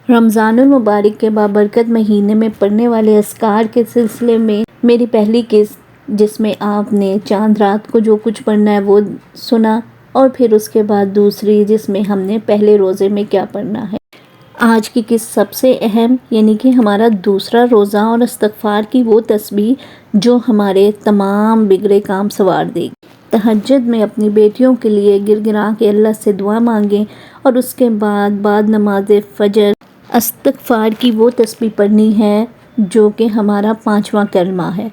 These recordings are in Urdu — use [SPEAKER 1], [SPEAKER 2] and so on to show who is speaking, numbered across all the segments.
[SPEAKER 1] رمضان المبارک کے بابرکت مہینے میں پڑھنے والے اذکار کے سلسلے میں میری پہلی قسط، جس میں آپ نے چاند رات کو جو کچھ پڑھنا ہے وہ سنا، اور پھر اس کے بعد دوسری جس میں ہم نے پہلے روزے میں کیا پڑھنا ہے۔ آج کی قسط سب سے اہم، یعنی کہ ہمارا دوسرا روزہ اور استغفار کی وہ تسبیح جو ہمارے تمام بگڑے کام سنوار دے گی۔ تہجد میں اپنی بیٹیوں کے لیے گر گرا کے اللہ سے دعا مانگیں، اور اس کے بعد نماز فجر استغفار کی وہ تسبیح پڑھنی ہے جو کہ ہمارا 5واں کلمہ ہے،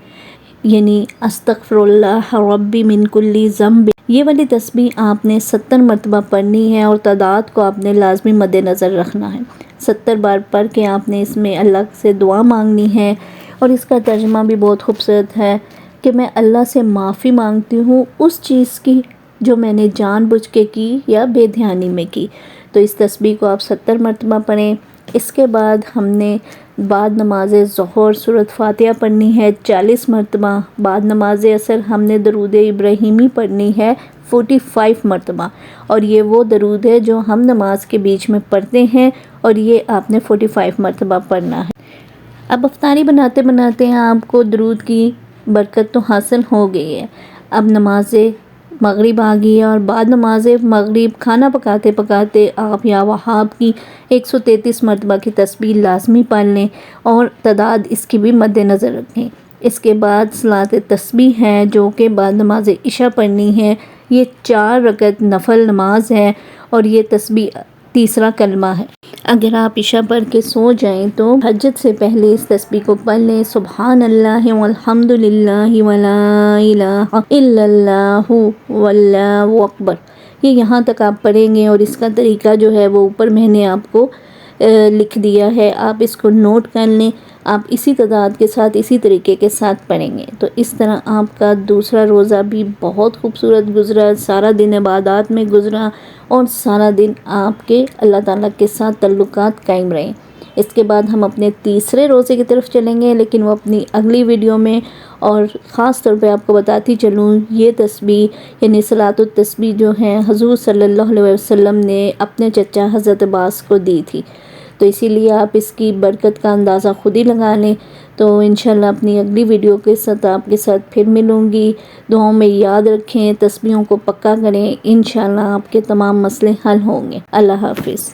[SPEAKER 1] یعنی استغفر اللہ ربی من کل ذنب۔ یہ والی تسبیح آپ نے 70 مرتبہ پڑھنی ہے، اور تعداد کو آپ نے لازمی مد نظر رکھنا ہے۔ 70 بار پڑھ کے آپ نے اس میں اللہ سے دعا مانگنی ہے، اور اس کا ترجمہ بھی بہت خوبصورت ہے کہ میں اللہ سے معافی مانگتی ہوں اس چیز کی جو میں نے جان بوجھ کے کی یا بے دھیانی میں کی۔ تو اس تسبیح کو آپ 70 مرتبہ پڑھیں۔ اس کے بعد ہم نے بعد نماز ظہر سورۃ فاتحہ پڑھنی ہے 40 مرتبہ۔ بعد نماز عصر ہم نے درود ابراہیمی پڑھنی ہے 45 مرتبہ، اور یہ وہ درود ہے جو ہم نماز کے بیچ میں پڑھتے ہیں، اور یہ آپ نے 45 مرتبہ پڑھنا ہے۔ اب افطاری بناتے بناتے آپ کو درود کی برکت تو حاصل ہو گئی ہے۔ اب نماز مغرب آ گئی ہے، اور بعد نماز مغرب کھانا پکاتے پکاتے آپ یا وہاب کی 133 مرتبہ کی تسبیح لازمی پڑھ لیں، اور تعداد اس کی بھی مد نظر رکھیں۔ اس کے بعد صلاۃ تسبیح ہے جو کہ بعد نماز عشاء پڑھنی ہے۔ یہ 4 رکعت نفل نماز ہے، اور یہ تسبیح تیسرا کلمہ ہے۔ اگر آپ عشاء پڑھ کے سو جائیں تو تہجد سے پہلے اس تسبیح کو پڑھ لیں، سبحان اللہ والحمد للہ ولا الہ الا اللہ واللہ اکبر۔ یہ یہاں تک آپ پڑھیں گے، اور اس کا طریقہ جو ہے وہ اوپر میں نے آپ کو لکھ دیا ہے، آپ اس کو نوٹ کر لیں۔ آپ اسی تعداد کے ساتھ اسی طریقے کے ساتھ پڑھیں گے تو اس طرح آپ کا دوسرا روزہ بھی بہت خوبصورت گزرا، سارا دن عبادات میں گزرا، اور سارا دن آپ کے اللہ تعالیٰ کے ساتھ تعلقات قائم رہیں۔ اس کے بعد ہم اپنے تیسرے روزے کی طرف چلیں گے، لیکن وہ اپنی اگلی ویڈیو میں، اور خاص طور پہ آپ کو بتاتی چلوں یہ تسبیح یعنی صلاۃ التسبیح جو ہے حضور صلی اللہ علیہ وسلم نے اپنے چچا حضرت عباس کو دی تھی، تو اسی لیے آپ اس کی برکت کا اندازہ خود ہی لگا لیں۔ تو انشاءاللہ اپنی اگلی ویڈیو کے ساتھ آپ کے ساتھ پھر ملوں گی۔ دعاؤں میں یاد رکھیں، تسبیحوں کو پکا کریں، انشاءاللہ آپ کے تمام مسئلے حل ہوں گے۔ اللہ حافظ۔